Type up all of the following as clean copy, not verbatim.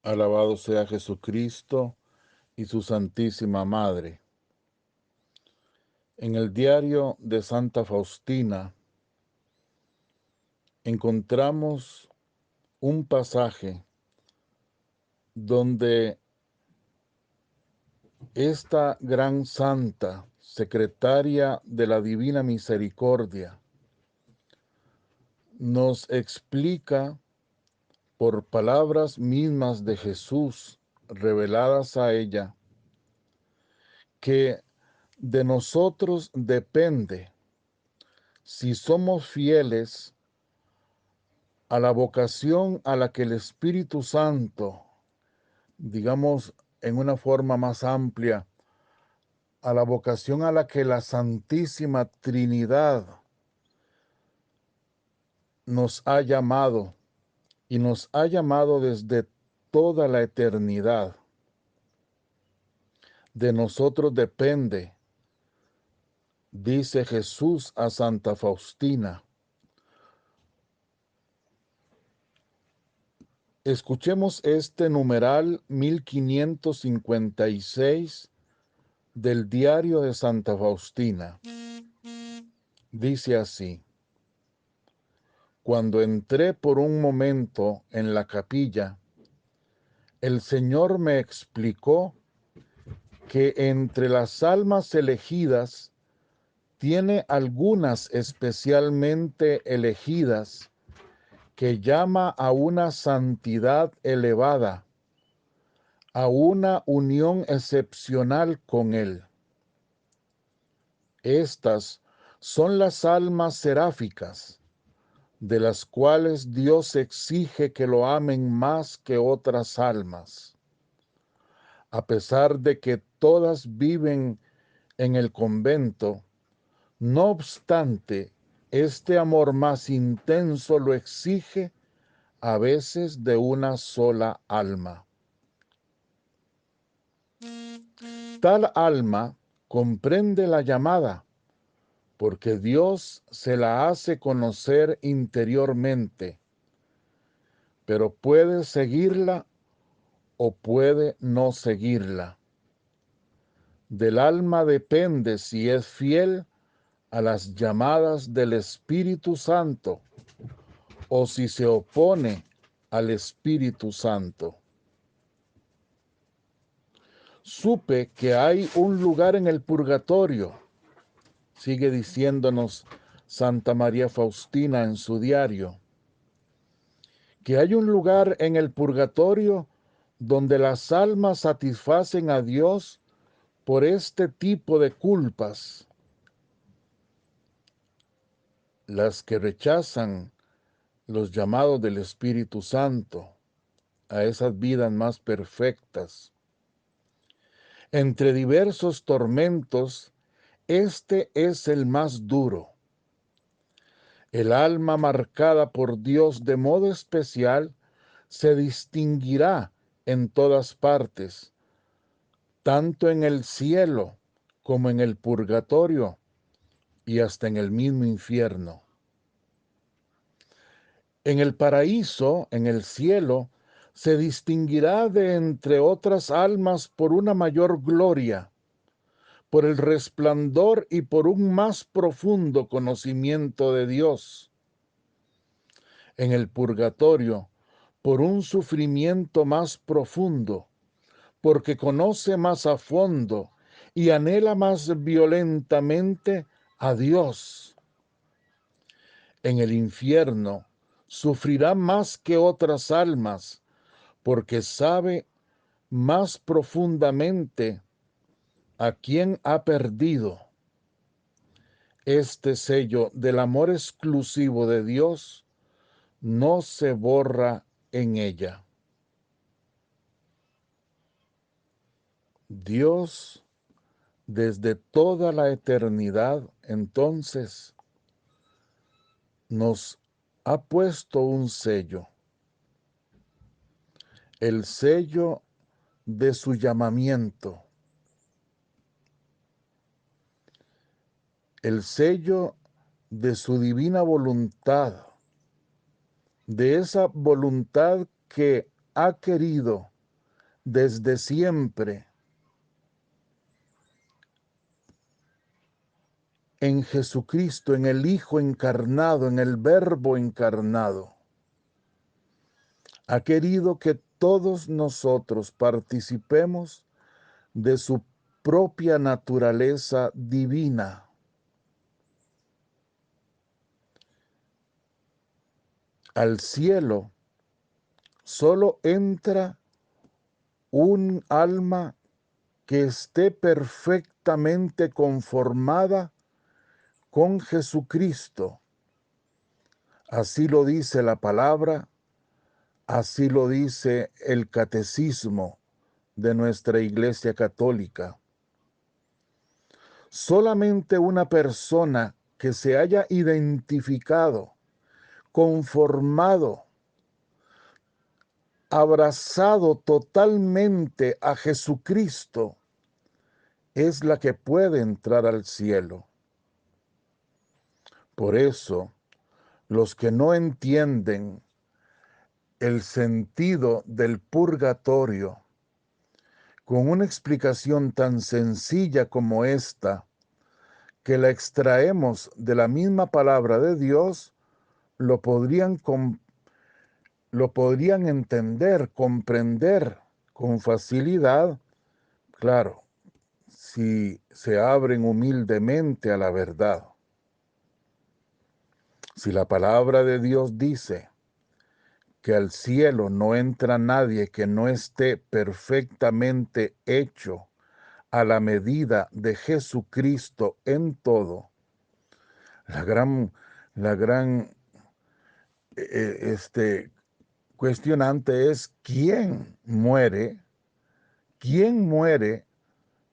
Alabado sea Jesucristo y su Santísima Madre. En el diario de Santa Faustina encontramos un pasaje donde esta gran santa, secretaria de la Divina Misericordia, nos explica por palabras mismas de Jesús reveladas a ella que de nosotros depende si somos fieles a la vocación a la que el Espíritu Santo, digamos en una forma más amplia, a la vocación a la que la Santísima Trinidad nos ha llamado y nos ha llamado desde toda la eternidad. De nosotros depende, dice Jesús a Santa Faustina. Escuchemos este numeral 1556 del diario de Santa Faustina. Dice así: cuando entré por un momento en la capilla, el Señor me explicó que entre las almas elegidas tiene algunas especialmente elegidas que llama a una santidad elevada, a una unión excepcional con Él. Estas son las almas seráficas, de las cuales Dios exige que lo amen más que otras almas. A pesar de que todas viven en el convento, no obstante, este amor más intenso lo exige a veces de una sola alma. Tal alma comprende la llamada, porque Dios se la hace conocer interiormente, pero puede seguirla o puede no seguirla. Del alma depende si es fiel a las llamadas del Espíritu Santo o si se opone al Espíritu Santo. Supe que hay un lugar en el purgatorio, sigue diciéndonos Santa María Faustina en su diario, que hay un lugar en el purgatorio donde las almas satisfacen a Dios por este tipo de culpas, las que rechazan los llamados del Espíritu Santo a esas vidas más perfectas. Entre diversos tormentos, este es el más duro. El alma marcada por Dios de modo especial se distinguirá en todas partes, tanto en el cielo como en el purgatorio y hasta en el mismo infierno. En el paraíso, en el cielo, se distinguirá de entre otras almas por una mayor gloria, por el resplandor y por un más profundo conocimiento de Dios. En el purgatorio, por un sufrimiento más profundo, porque conoce más a fondo y anhela más violentamente a Dios. En el infierno, sufrirá más que otras almas, porque sabe más profundamente a quién ha perdido. Este sello del amor exclusivo de Dios no se borra en ella. Dios, desde toda la eternidad, entonces, nos ha puesto un sello, el sello de su llamamiento, el sello de su divina voluntad, de esa voluntad que ha querido desde siempre en Jesucristo, en el Hijo encarnado, en el Verbo encarnado. Ha querido que todos nosotros participemos de su propia naturaleza divina. Al cielo solo entra un alma que esté perfectamente conformada con Jesucristo. Así lo dice la palabra, así lo dice el catecismo de nuestra Iglesia Católica. Solamente una persona que se haya identificado, conformado, abrazado totalmente a Jesucristo, es la que puede entrar al cielo. Por eso, los que no entienden el sentido del purgatorio, con una explicación tan sencilla como esta, que la extraemos de la misma palabra de Dios, lo podrían entender, comprender con facilidad, claro, si se abren humildemente a la verdad. Si la palabra de Dios dice que al cielo no entra nadie que no esté perfectamente hecho a la medida de Jesucristo en todo, la gran cuestionante es quién muere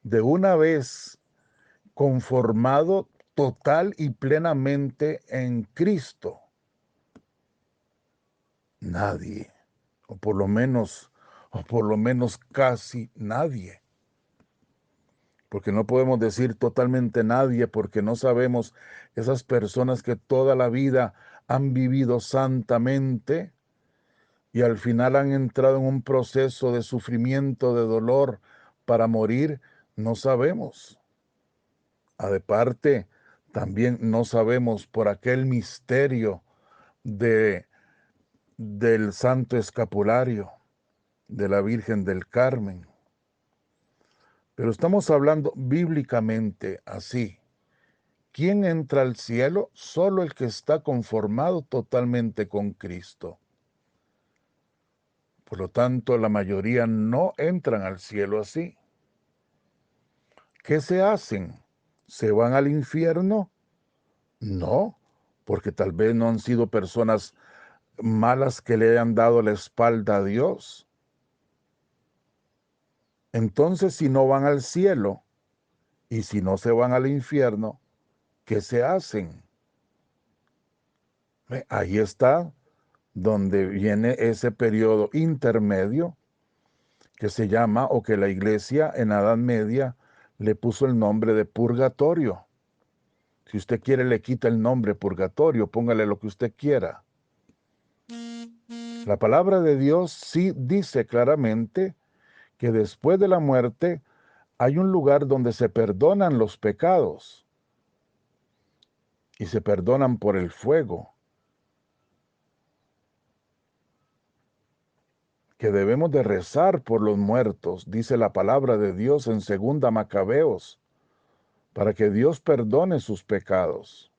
de una vez conformado total y plenamente en Cristo. Nadie, o por lo menos casi nadie. Porque no podemos decir totalmente nadie, porque no sabemos esas personas que toda la vida han vivido santamente y al final han entrado en un proceso de sufrimiento, de dolor para morir, no sabemos. Aparte, también no sabemos por aquel misterio del Santo Escapulario de la Virgen del Carmen. Pero estamos hablando bíblicamente así. ¿Quién entra al cielo? Solo el que está conformado totalmente con Cristo. Por lo tanto, la mayoría no entran al cielo así. ¿Qué se hacen? ¿Se van al infierno? No, porque tal vez no han sido personas malas que le hayan dado la espalda a Dios. Entonces, si no van al cielo y si no se van al infierno, ¿qué se hacen? Ahí está donde viene ese periodo intermedio que se llama, o que la Iglesia en la Edad Media le puso el nombre de purgatorio. Si usted quiere, le quita el nombre purgatorio, póngale lo que usted quiera. La palabra de Dios sí dice claramente que después de la muerte hay un lugar donde se perdonan los pecados y se perdonan por el fuego. Que debemos de rezar por los muertos, dice la palabra de Dios en 2 Macabeos, para que Dios perdone sus pecados.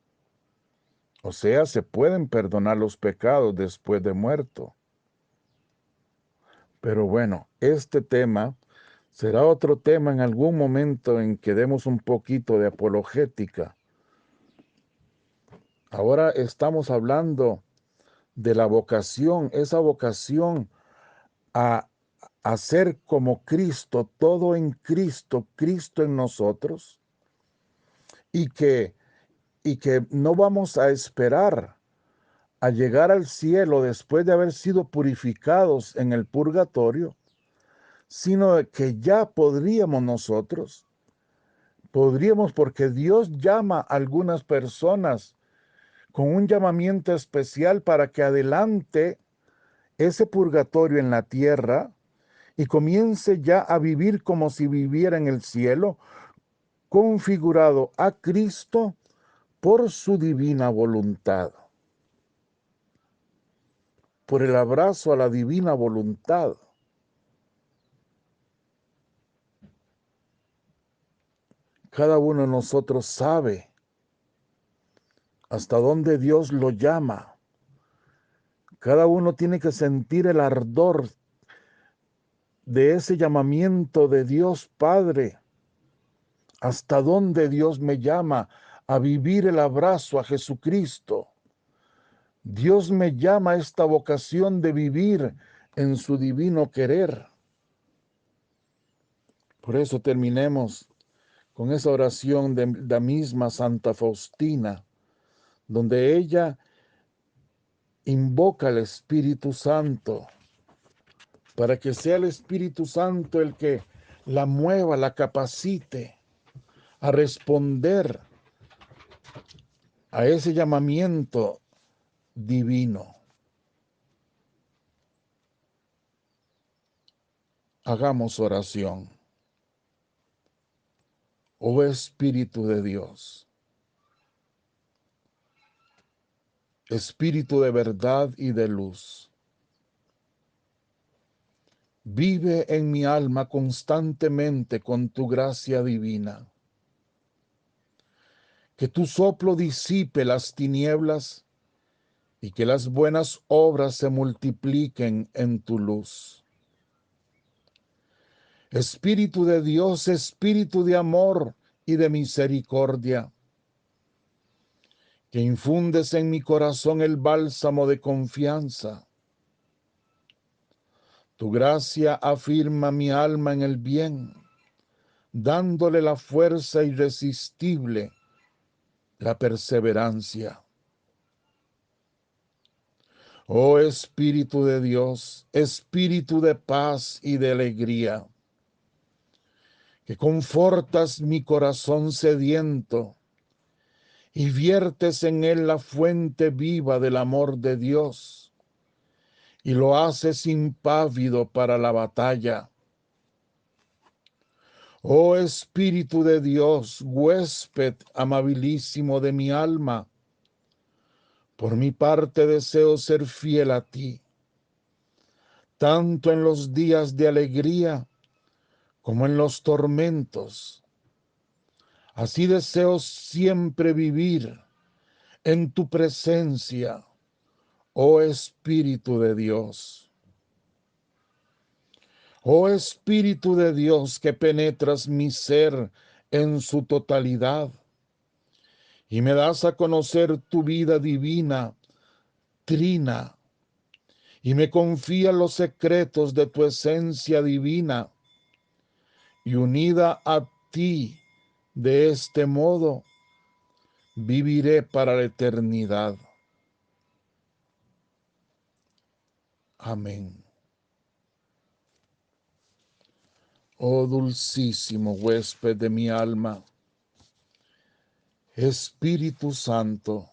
O sea, se pueden perdonar los pecados después de muerto. Pero bueno, este tema será otro tema en algún momento en que demos un poquito de apologética. Ahora estamos hablando de la vocación, esa vocación a ser como Cristo, todo en Cristo, Cristo en nosotros, y que no vamos a esperar a llegar al cielo después de haber sido purificados en el purgatorio, sino que ya podríamos porque Dios llama a algunas personas con un llamamiento especial para que adelante ese purgatorio en la tierra y comience ya a vivir como si viviera en el cielo, configurado a Cristo por su divina voluntad. Por el abrazo a la divina voluntad. Cada uno de nosotros sabe hasta dónde Dios lo llama. Cada uno tiene que sentir el ardor de ese llamamiento de Dios Padre. Hasta dónde Dios me llama a vivir el abrazo a Jesucristo. Dios me llama a esta vocación de vivir en su divino querer. Por eso terminemos con esa oración de la misma Santa Faustina, donde ella invoca al Espíritu Santo, para que sea el Espíritu Santo el que la mueva, la capacite a responder a ese llamamiento divino. Hagamos oración. Oh Espíritu de Dios, Espíritu de verdad y de luz, vive en mi alma constantemente con tu gracia divina. Que tu soplo disipe las tinieblas y que las buenas obras se multipliquen en tu luz. Espíritu de Dios, Espíritu de amor y de misericordia, que infundes en mi corazón el bálsamo de confianza. Tu gracia afirma mi alma en el bien, dándole la fuerza irresistible, la perseverancia. Oh Espíritu de Dios, Espíritu de paz y de alegría, que confortas mi corazón sediento y viertes en él la fuente viva del amor de Dios y lo haces impávido para la batalla. Oh Espíritu de Dios, huésped amabilísimo de mi alma, por mi parte deseo ser fiel a ti, tanto en los días de alegría como en los tormentos. Así deseo siempre vivir en tu presencia, oh Espíritu de Dios. Oh Espíritu de Dios, que penetras mi ser en su totalidad y me das a conocer tu vida divina, trina, y me confías los secretos de tu esencia divina, y unida a ti de este modo, viviré para la eternidad. Amén. Oh dulcísimo huésped de mi alma, Espíritu Santo,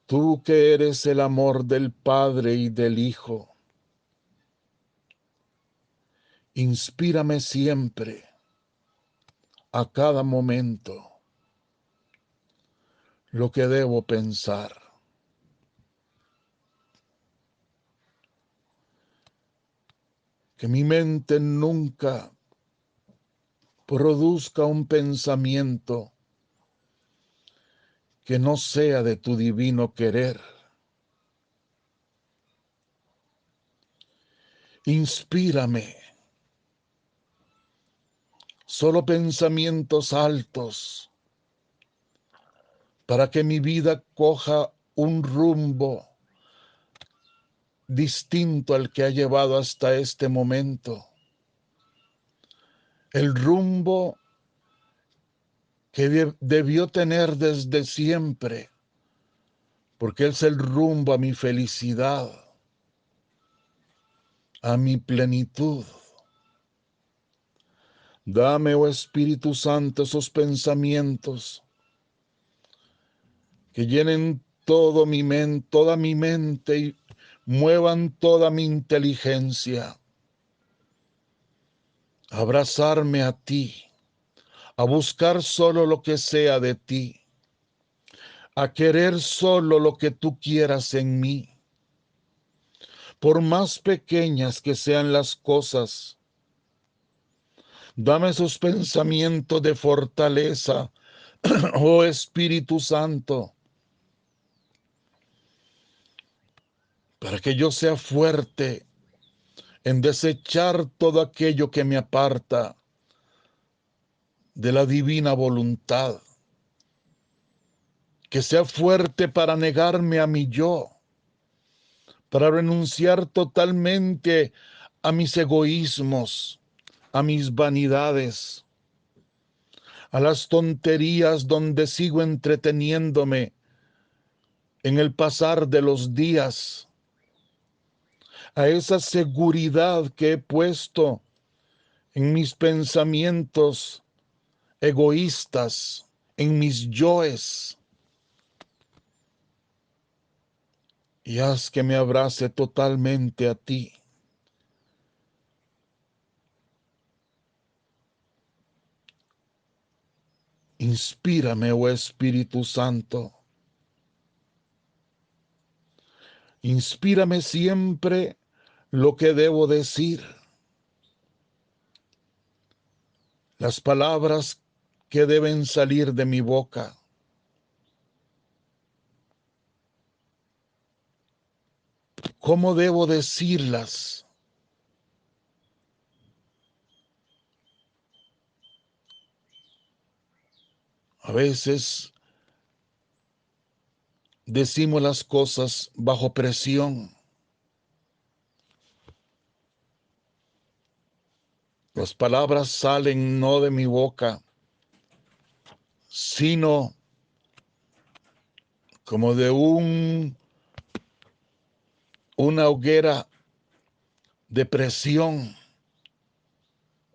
tú que eres el amor del Padre y del Hijo, inspírame siempre, a cada momento, lo que debo pensar. Que mi mente nunca produzca un pensamiento que no sea de tu divino querer. Inspírame solo pensamientos altos para que mi vida coja un rumbo distinto al que ha llevado hasta este momento. El rumbo que debió tener desde siempre, porque es el rumbo a mi felicidad, a mi plenitud. Dame, oh Espíritu Santo, esos pensamientos que llenen toda mi mente y muevan toda mi inteligencia. A abrazarme a ti, a buscar solo lo que sea de ti, a querer solo lo que tú quieras en mí. Por más pequeñas que sean las cosas, dame esos pensamientos de fortaleza, oh Espíritu Santo, para que yo sea fuerte en desechar todo aquello que me aparta de la divina voluntad. Que sea fuerte para negarme a mi yo, para renunciar totalmente a mis egoísmos, a mis vanidades, a las tonterías donde sigo entreteniéndome en el pasar de los días, a esa seguridad que he puesto en mis pensamientos egoístas, en mis yoes, y haz que me abrace totalmente a ti. Inspírame, oh Espíritu Santo. Inspírame siempre lo que debo decir, las palabras que deben salir de mi boca. ¿Cómo debo decirlas? A veces decimos las cosas bajo presión. Las palabras salen no de mi boca, sino como de una hoguera de presión,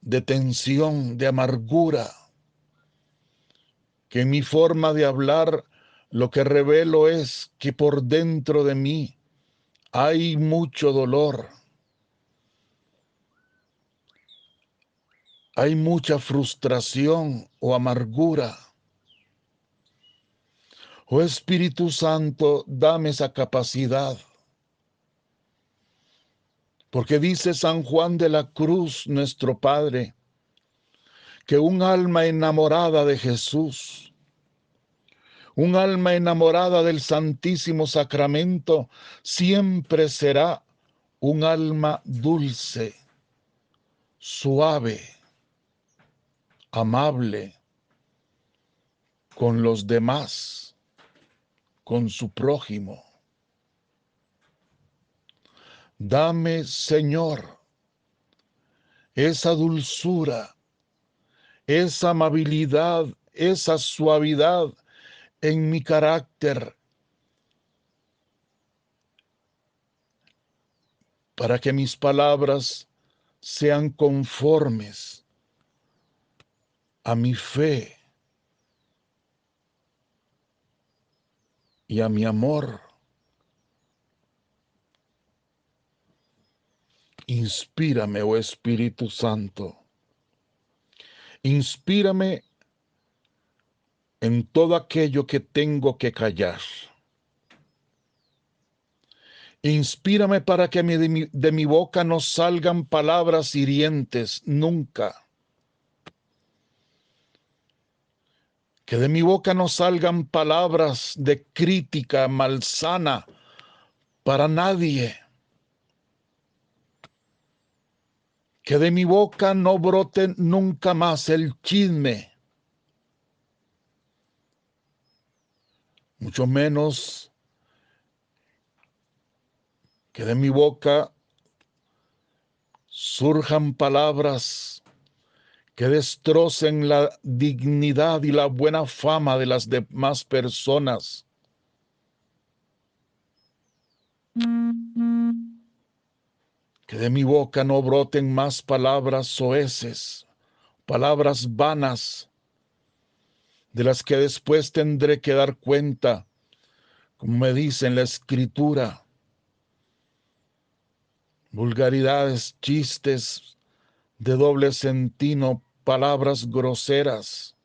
de tensión, de amargura, que en mi forma de hablar lo que revelo es que por dentro de mí hay mucho dolor, hay mucha frustración o amargura. Oh Espíritu Santo, dame esa capacidad. Porque dice San Juan de la Cruz, nuestro Padre, que un alma enamorada de Jesús, un alma enamorada del Santísimo Sacramento, siempre será un alma dulce, suave, amable con los demás, con su prójimo. Dame, Señor, esa dulzura, esa amabilidad, esa suavidad en mi carácter, para que mis palabras sean conformes a mi fe y a mi amor. Inspírame, oh Espíritu Santo. Inspírame en todo aquello que tengo que callar. Inspírame para que de mi boca no salgan palabras hirientes nunca. Que de mi boca no salgan palabras de crítica malsana para nadie. Que de mi boca no brote nunca más el chisme. Mucho menos que de mi boca surjan palabras que destrocen la dignidad y la buena fama de las demás personas. Que de mi boca no broten más palabras soeces, palabras vanas, de las que después tendré que dar cuenta, como me dice en la Escritura, vulgaridades, chistes de doble sentido, palabras groseras,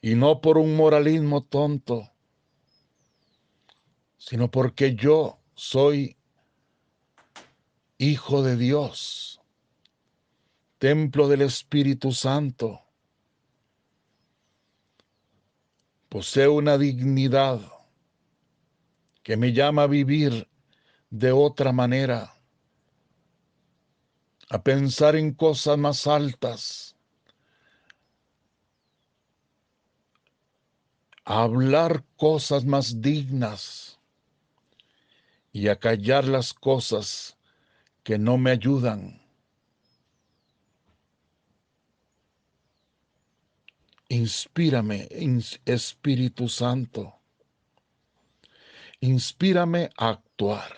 y no por un moralismo tonto, sino porque yo soy hijo de Dios, templo del Espíritu Santo. Poseo una dignidad que me llama a vivir de otra manera, a pensar en cosas más altas, a hablar cosas más dignas y a callar las cosas que no me ayudan. Inspírame, Espíritu Santo. Inspírame a actuar.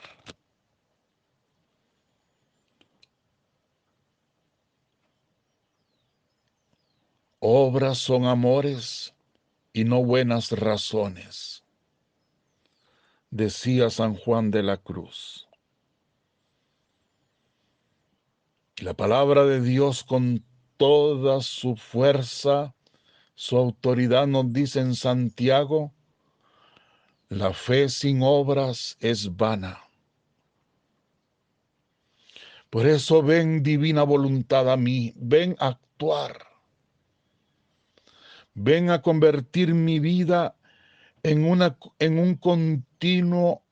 Obras son amores y no buenas razones, decía San Juan de la Cruz. La palabra de Dios con toda su fuerza, su autoridad nos dice en Santiago: la fe sin obras es vana. Por eso ven, divina voluntad, a mí, ven a actuar. Ven a convertir mi vida en un continuo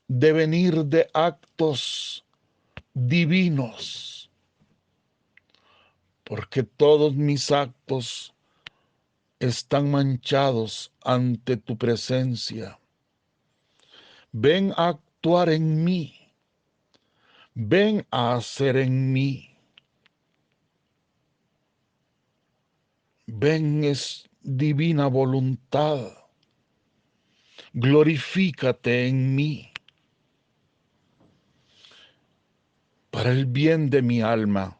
devenir de actos divinos, porque todos mis actos están manchados ante tu presencia. Ven a actuar en mí, ven a hacer en mí. Ven, es divina voluntad, glorifícate en mí, para el bien de mi alma,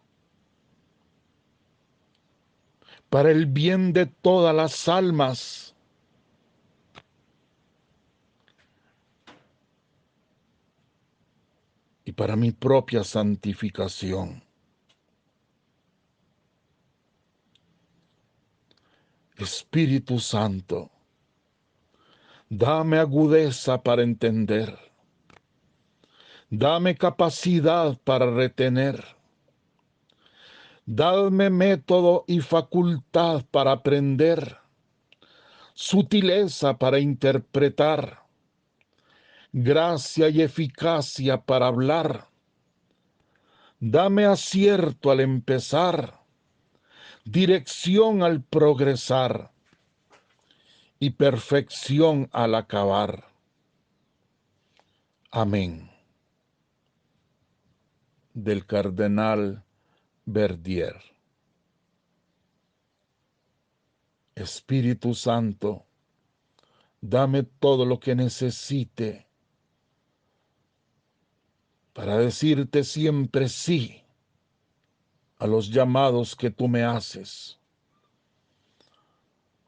para el bien de todas las almas, y para mi propia santificación. Espíritu Santo, dame agudeza para entender, dame capacidad para retener, dame método y facultad para aprender, sutileza para interpretar, gracia y eficacia para hablar. Dame acierto al empezar, dirección al progresar y perfección al acabar. Amén. Del cardenal Verdier. Espíritu Santo, dame todo lo que necesite para decirte siempre sí a los llamados que tú me haces,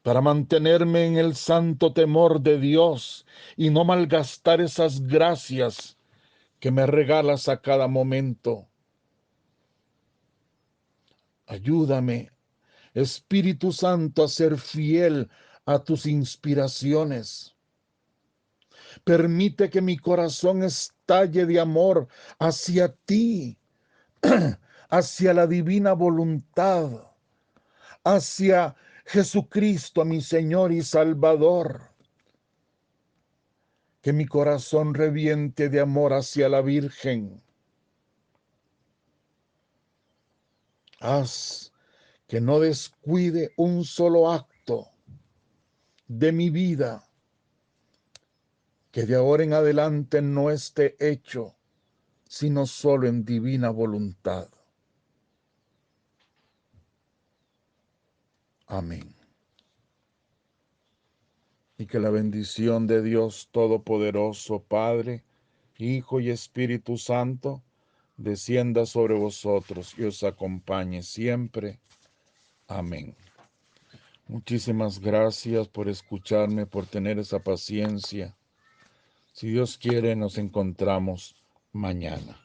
para mantenerme en el santo temor de Dios y no malgastar esas gracias que me regalas a cada momento. Ayúdame, Espíritu Santo, a ser fiel a tus inspiraciones. Permite que mi corazón estalle de amor hacia ti, hacia la divina voluntad, hacia Jesucristo, mi Señor y Salvador. Que mi corazón reviente de amor hacia la Virgen. Haz que no descuide un solo acto de mi vida, que de ahora en adelante no esté hecho, sino solo en divina voluntad. Amén. Y que la bendición de Dios Todopoderoso, Padre, Hijo y Espíritu Santo, descienda sobre vosotros y os acompañe siempre. Amén. Muchísimas gracias por escucharme, por tener esa paciencia Si Dios quiere, nos encontramos mañana.